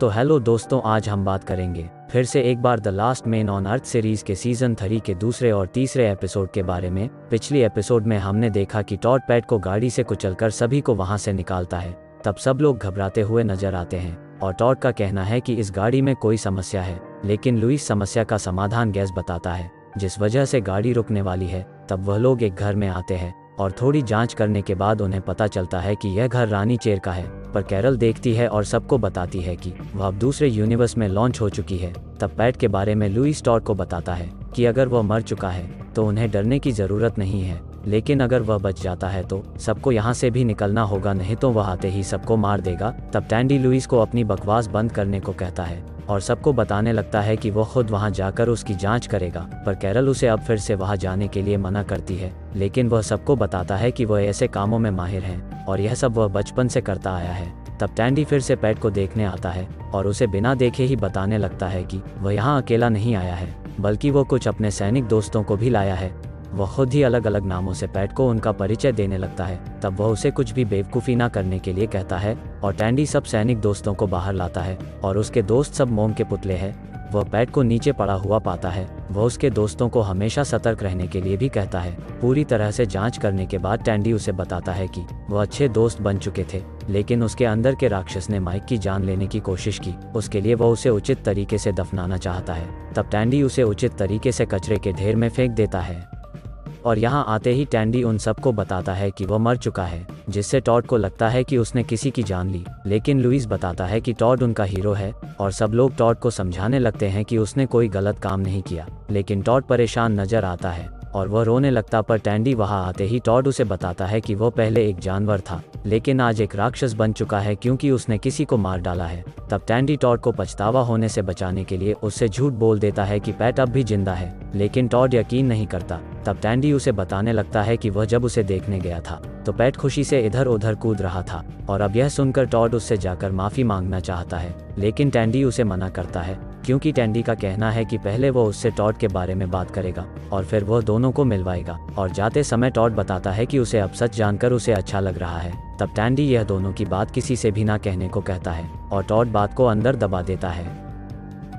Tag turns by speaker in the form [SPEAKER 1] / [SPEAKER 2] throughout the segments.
[SPEAKER 1] तो हेलो दोस्तों, आज हम बात करेंगे फिर से एक बार the last man on earth series के सीजन 3 के दूसरे और तीसरे एपिसोड के बारे में। पिछली एपिसोड में हमने देखा कि टॉड पैट को गाड़ी से कुचलकर सभी को वहां से निकालता है। तब सब लोग घबराते हुए नजर आते हैं और टॉड का कहना है कि इस गाड़ी में कोई समस्या है, लेकिन लुइस समस्या का समाधान गैस बताता है जिस वजह से गाड़ी रुकने वाली है। तब वह लोग एक घर में आते हैं और थोड़ी जांच करने के बाद उन्हें पता चलता है कि यह घर रानी चेर का है। पर कैरल देखती है और सबको बताती है कि वह अब दूसरे यूनिवर्स में लॉन्च हो चुकी है। तब पैट के बारे में लुइस टॉड को बताता है कि अगर वह मर चुका है तो उन्हें डरने की ज़रूरत नहीं है, लेकिन अगर वह बच जाता है तो सबको यहाँ से भी निकलना होगा, नहीं तो वह आते ही सबको मार देगा। तब टैंडी लुइस को अपनी बकवास बंद करने को कहता है और सबको बताने लगता है कि वह खुद वहां जाकर उसकी जांच करेगा। पर कैरल उसे अब फिर से वहां जाने के लिए मना करती है, लेकिन वह सबको बताता है कि वह ऐसे कामों में माहिर है और यह सब वह बचपन से करता आया है। तब टैंडी फिर से पैट को देखने आता है और उसे बिना देखे ही बताने लगता है कि वह यहाँ अकेला नहीं आया है, बल्कि वो कुछ अपने सैनिक दोस्तों को भी लाया है। वह खुद ही अलग अलग नामों से पैट को उनका परिचय देने लगता है। तब वह उसे कुछ भी बेवकूफ़ी ना करने के लिए कहता है और टैंडी सब सैनिक दोस्तों को बाहर लाता है और उसके दोस्त सब मोम के पुतले हैं। वह पैट को नीचे पड़ा हुआ पाता है। वह उसके दोस्तों को हमेशा सतर्क रहने के लिए भी कहता है। पूरी तरह से जांच करने के बाद टैंडी उसे बताता है कि वह अच्छे दोस्त बन चुके थे, लेकिन उसके अंदर के राक्षस ने माइक की जान लेने की कोशिश की। उसके लिए वह उसे उचित तरीके से दफनाना चाहता है। तब टैंडी उसे उचित तरीके से कचरे के ढेर में फेंक देता है और यहाँ आते ही टैंडी उन सबको बताता है कि वह मर चुका है, जिससे टॉड को लगता है कि उसने किसी की जान ली। लेकिन लुइस बताता है कि टॉड उनका हीरो है और सब लोग टॉड को समझाने लगते हैं कि उसने कोई गलत काम नहीं किया। लेकिन टॉड परेशान नजर आता है और वह रोने लगता। पर टैंडी वहां आते ही टॉड उसे बताता है कि वह पहले एक जानवर था, लेकिन आज एक राक्षस बन चुका है क्योंकि उसने किसी को मार डाला है। तब टैंडी टॉड को पछतावा होने से बचाने के लिए उससे झूठ बोल देता है कि पैट अब भी जिंदा है, लेकिन टॉड यकीन नहीं करता। तब टैंडी उसे बताने लगता है कि वह जब उसे देखने गया था तो पैट खुशी से इधर उधर कूद रहा था और अब यह सुनकर टॉड उससे जाकर माफी मांगना चाहता है, लेकिन टैंडी उसे मना करता है क्योंकि टैंडी का कहना है कि पहले वो उससे टॉड के बारे में बात करेगा और फिर वह दोनों को मिलवाएगा। और जाते समय टॉड बताता है कि उसे अब सच जानकर उसे अच्छा लग रहा है। तब टैंडी यह दोनों की बात किसी से भी ना कहने को कहता है और टॉड बात को अंदर दबा देता है।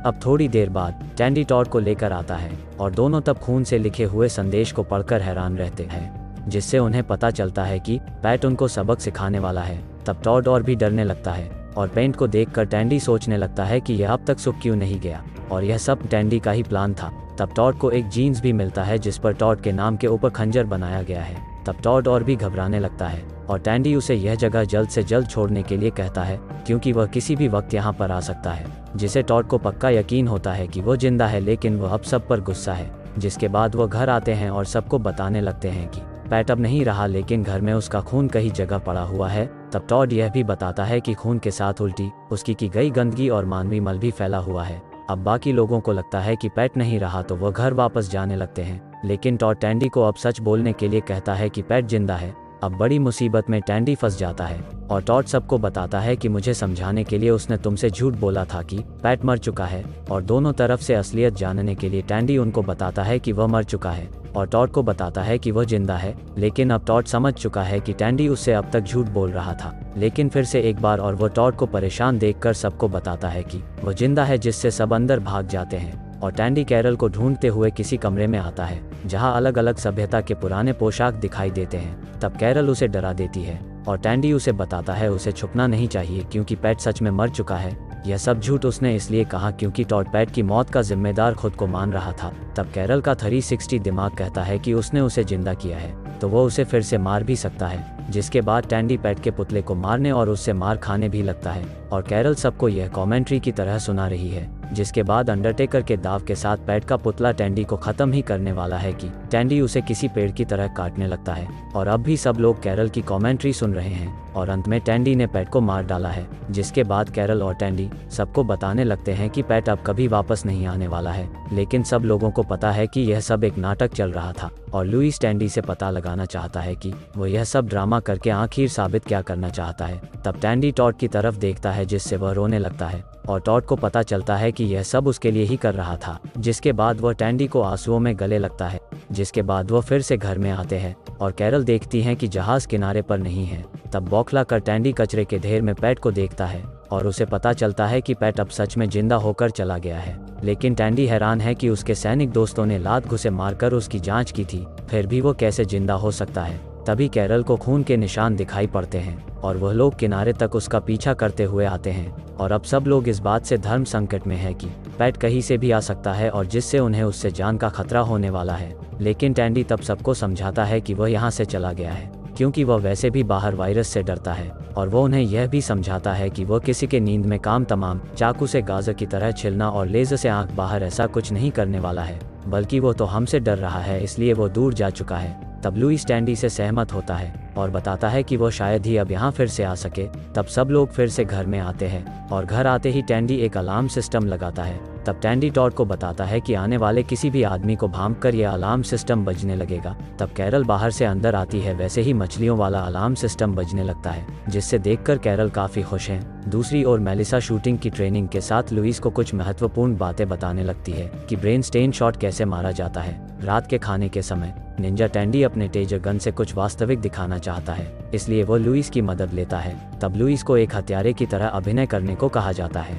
[SPEAKER 1] अब थोड़ी देर बाद टैंडी टॉड को लेकर आता है और दोनों तब खून से लिखे हुए संदेश को पढ़कर हैरान रहते हैं, जिससे उन्हें पता चलता है कि पैट उनको सबक सिखाने वाला है। तब टॉड और भी डरने लगता है और पेंट को देखकर टैंडी सोचने लगता है कि यह अब तक सुख क्यों नहीं गया और यह सब टैंडी का ही प्लान था। तब टॉड को एक जीन्स भी मिलता है जिस पर टॉड के नाम के ऊपर खंजर बनाया गया है। तब टॉड और भी घबराने लगता है और टैंडी उसे यह जगह जल्द से जल्द छोड़ने के लिए कहता है क्योंकि वह किसी भी वक्त यहाँ पर आ सकता है, जिसे टॉड को पक्का यकीन होता है कि वो जिंदा है, लेकिन वह अब सब पर गुस्सा है। जिसके बाद वह घर आते हैं और सबको बताने लगते हैं कि पैट अब नहीं रहा, लेकिन घर में उसका खून कहीं जगह पड़ा हुआ है। तब टॉड यह भी बताता है कि खून के साथ उल्टी उसकी की गई गंदगी और मानवीय मल भी फैला हुआ है। अब बाकी लोगों को लगता है कि पैट नहीं रहा तो वह घर वापस जाने लगते हैं, लेकिन टॉड टैंडी को अब सच बोलने के लिए कहता है कि पैट जिंदा है। अब बड़ी मुसीबत में टैंडी फंस जाता है और टॉड सबको बताता है कि मुझे समझाने के लिए उसने तुमसे झूठ बोला था कि पैट मर चुका है। और दोनों तरफ से असलियत जानने के लिए टैंडी उनको बताता है कि वह मर चुका है और टॉड को बताता है कि वह जिंदा है। लेकिन अब टॉड समझ चुका है कि टैंडी उससे अब तक झूठ बोल रहा था, लेकिन फिर से एक बार और वह टॉड को परेशान देखकर सबको बताता है कि वह जिंदा है, जिससे सब अंदर भाग जाते हैं। और टैंडी कैरल को ढूंढते हुए किसी कमरे में आता है जहां अलग अलग सभ्यता के पुराने पोशाक दिखाई देते हैं। तब कैरल उसे डरा देती है और टैंडी उसे बताता है उसे छुपना नहीं चाहिए क्योंकि पैट सच में मर चुका है। यह सब झूठ उसने इसलिए कहा क्योंकि टॉड पैट की मौत का जिम्मेदार खुद को मान रहा था। तब कैरल का 360 दिमाग कहता है कि उसने उसे जिंदा किया है तो वो उसे फिर से मार भी सकता है। जिसके बाद टैंडी पैट के पुतले को मारने और उससे मार खाने भी लगता है और कैरल सबको यह कमेंट्री की तरह सुना रही है। जिसके बाद अंडरटेकर के दाव के साथ पैट का पुतला टैंडी को खत्म ही करने वाला है कि टैंडी उसे किसी पेड़ की तरह काटने लगता है। और अब भी सब लोग कैरल की कमेंट्री सुन रहे हैं और अंत में टैंडी ने पैट को मार डाला है। जिसके बाद कैरल और टैंडी सबको बताने लगते हैं कि पैट अब कभी वापस नहीं आने वाला है, लेकिन सब लोगों को पता है कि यह सब एक नाटक चल रहा था। और लुइस टैंडी से पता लगाना चाहता है कि वो यह सब ड्रामा करके आखिर साबित क्या करना चाहता है। तब टैंडी टॉड की तरफ देखता है जिससे वह रोने लगता है और टॉड को पता चलता है कि यह सब उसके लिए ही कर रहा था। जिसके बाद वह टैंडी को आंसुओं में गले लगता है। जिसके बाद वह फिर से घर में आते हैं और कैरल देखती हैं कि जहाज किनारे पर नहीं है। तब बौखला कर टैंडी कचरे के ढेर में पैट को देखता है और उसे पता चलता है कि पैट अब सच में जिंदा होकर चला गया है। लेकिन टैंडी हैरान है कि उसके सैनिक दोस्तों ने लात घुसे मारकर उसकी जांच की थी, फिर भी वो कैसे जिंदा हो सकता है। तभी कैरल को खून के निशान दिखाई पड़ते हैं और वह लोग किनारे तक उसका पीछा करते हुए आते हैं। और अब सब लोग इस बात से धर्म संकट में है कि पैट कहीं से भी आ सकता है और जिससे उन्हें उससे जान का खतरा होने वाला है। लेकिन टैंडी तब सबको समझाता है कि वह यहाँ से चला गया है क्योंकि वह वैसे भी बाहर वायरस से डरता है, और वो उन्हें यह भी समझाता है कि वह किसी के नींद में काम तमाम चाकू से गाजर की तरह छिलना और लेजर से आंख बाहर ऐसा कुछ नहीं करने वाला है, बल्कि वो तो हमसे डर रहा है, इसलिए वो दूर जा चुका है। तब लुइस टैंडी से सहमत होता है और बताता है कि वो शायद ही अब यहाँ फिर से आ सके। तब सब लोग फिर से घर में आते हैं और घर आते ही टैंडी एक अलार्म सिस्टम लगाता है। तब टैंडी टॉड को बताता है कि आने वाले किसी भी आदमी को भांप कर यह अलार्म सिस्टम बजने लगेगा। तब कैरल बाहर से अंदर आती है, वैसे ही मछलियों वाला अलार्म सिस्टम बजने लगता है, जिससे देखकर कैरल काफ़ी खुश हैं। दूसरी ओर मेलिसा शूटिंग की ट्रेनिंग के साथ लुइस को कुछ महत्वपूर्ण बातें बताने लगती है कि ब्रेन स्टेन शॉट कैसे मारा जाता है। रात के खाने के समय निंजा टैंडी अपने टेजर गन से कुछ वास्तविक दिखाना चाहता है, इसलिए वो लुइस की मदद लेता है। तब लुइस को एक हत्यारे की तरह अभिनय करने को कहा जाता है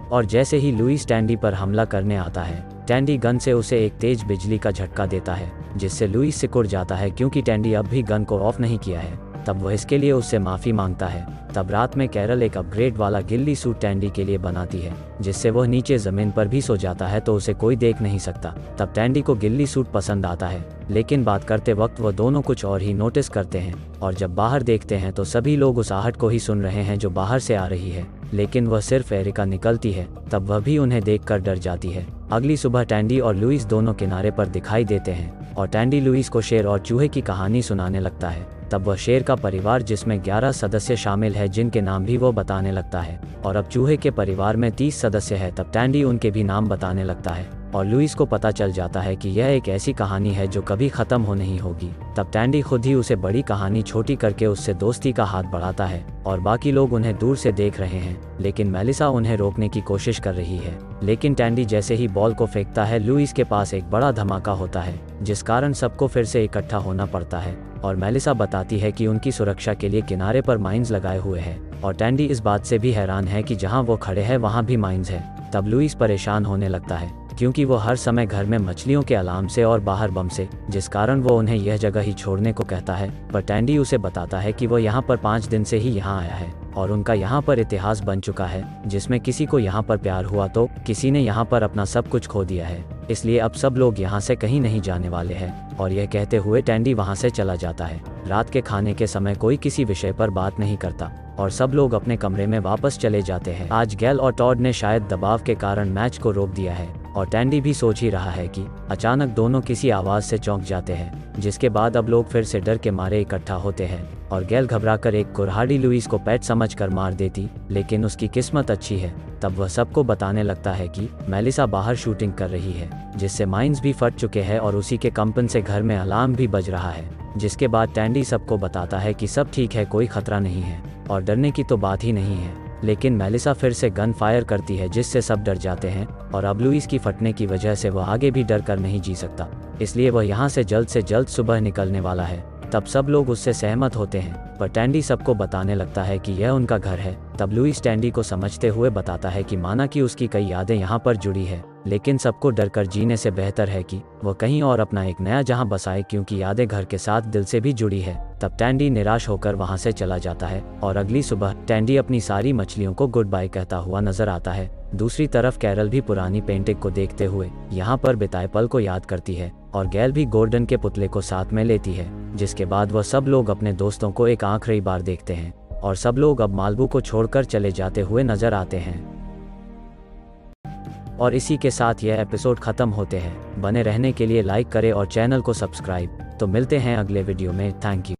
[SPEAKER 1] और जैसे ही लुइस टैंडी पर हमला करने आता है, टैंडी गन से उसे एक तेज बिजली का झटका देता है, जिससे लुइस सिकुड़ जाता है क्योंकि टैंडी अब भी गन को ऑफ नहीं किया है। तब वह इसके लिए उससे माफ़ी मांगता है। तब रात में कैरल एक अपग्रेड वाला गिल्ली सूट टैंडी के लिए बनाती है, जिससे वह नीचे ज़मीन पर भी सो जाता है तो उसे कोई देख नहीं सकता। तब टैंडी को गिल्ली सूट पसंद आता है, लेकिन बात करते वक्त वह दोनों कुछ और ही नोटिस करते हैं और जब बाहर देखते हैं तो सभी लोग उस आहट को ही सुन रहे हैं जो बाहर से आ रही है, लेकिन वह सिर्फ एरिका निकलती है। तब वह भी उन्हें देखकर डर जाती है। अगली सुबह टैंडी और लुइस दोनों किनारे पर दिखाई देते हैं और टैंडी लुइस को शेर और चूहे की कहानी सुनाने लगता है। तब वह शेर का परिवार जिसमें 11 सदस्य शामिल है, जिनके नाम भी वो बताने लगता है, और अब चूहे के परिवार में 30 सदस्य है। तब टैंडी उनके भी नाम बताने लगता है और लुइस को पता चल जाता है कि यह एक ऐसी कहानी है जो कभी ख़त्म हो नहीं होगी। तब टैंडी खुद ही उसे बड़ी कहानी छोटी करके उससे दोस्ती का हाथ बढ़ाता है और बाकी लोग उन्हें दूर से देख रहे हैं, लेकिन मेलिसा उन्हें रोकने की कोशिश कर रही है। लेकिन टैंडी जैसे ही बॉल को फेंकता है, लुइस के पास एक बड़ा धमाका होता है, जिस कारण सबको फिर से इकट्ठा होना पड़ता है। और मेलिसा बताती है कि उनकी सुरक्षा के लिए किनारे पर माइंस लगाए हुए हैं, और टैंडी इस बात से भी हैरान है कि जहां वो खड़े हैं वहां भी माइंस है। तब लुइस परेशान होने लगता है क्योंकि वो हर समय घर में मछलियों के अलार्म से और बाहर बम से, जिस कारण वो उन्हें यह जगह ही छोड़ने को कहता है। पर टैंडी उसे बताता है कि वो यहाँ पर 5 दिन से ही यहाँ आया है और उनका यहाँ पर इतिहास बन चुका है, जिसमें किसी को यहाँ पर प्यार हुआ तो किसी ने यहाँ पर अपना सब कुछ खो दिया है, इसलिए अब सब लोग यहाँ से कहीं नहीं जाने वाले हैं। और यह कहते हुए टैंडी वहाँ से चला जाता है। रात के खाने के समय कोई किसी विषय पर बात नहीं करता और सब लोग अपने कमरे में वापस चले जाते हैं। आज गैल और टॉड ने शायद दबाव के कारण मैच को रोक दिया है और टैंडी भी सोच ही रहा है कि अचानक दोनों किसी आवाज़ से चौंक जाते हैं, जिसके बाद अब लोग फिर से डर के मारे इकट्ठा होते हैं और गैल घबराकर एक कुल्हाड़ी लुइस को पैट समझकर मार देती, लेकिन उसकी किस्मत अच्छी है। तब वह सबको बताने लगता है कि मेलिसा बाहर शूटिंग कर रही है, जिससे माइंस भी फट चुके हैं और उसी के कंपन से घर में अलार्म भी बज रहा है। जिसके बाद टैंडी सबको बताता है कि सब ठीक है, कोई खतरा नहीं है और डरने की तो बात ही नहीं है। लेकिन मेलिसा फिर से गन फायर करती है, जिससे सब डर जाते हैं और अब लुइस की फटने की वजह से वह आगे भी डर कर नहीं जी सकता, इसलिए वह यहाँ से जल्द सुबह निकलने वाला है। तब सब लोग उससे सहमत होते हैं, पर टैंडी सबको बताने लगता है कि यह उनका घर है। तब लुइस टैंडी को समझते हुए बताता है कि माना कि उसकी कई यादें यहाँ पर जुड़ी है, लेकिन सबको डर कर जीने से बेहतर है कि वह कहीं और अपना एक नया जहां बसाए, क्योंकि यादें घर के साथ दिल से भी जुड़ी है। तब टैंडी निराश होकर वहां से चला जाता है और अगली सुबह टैंडी अपनी सारी मछलियों को गुड बाय कहता हुआ नजर आता है। दूसरी तरफ कैरल भी पुरानी पेंटिंग को देखते हुए यहाँ पर बिताए पल को याद करती है और गैल भी गोल्डन के पुतले को साथ में लेती है, जिसके बाद वह सब लोग अपने दोस्तों को एक आखिरी बार देखते हैं और सब लोग अब मालबू को छोड़कर चले जाते हुए नजर आते हैं। और इसी के साथ यह एपिसोड खत्म होते हैं। बने रहने के लिए लाइक करें और चैनल को सब्सक्राइब। तो मिलते हैं अगले वीडियो में। Thank you.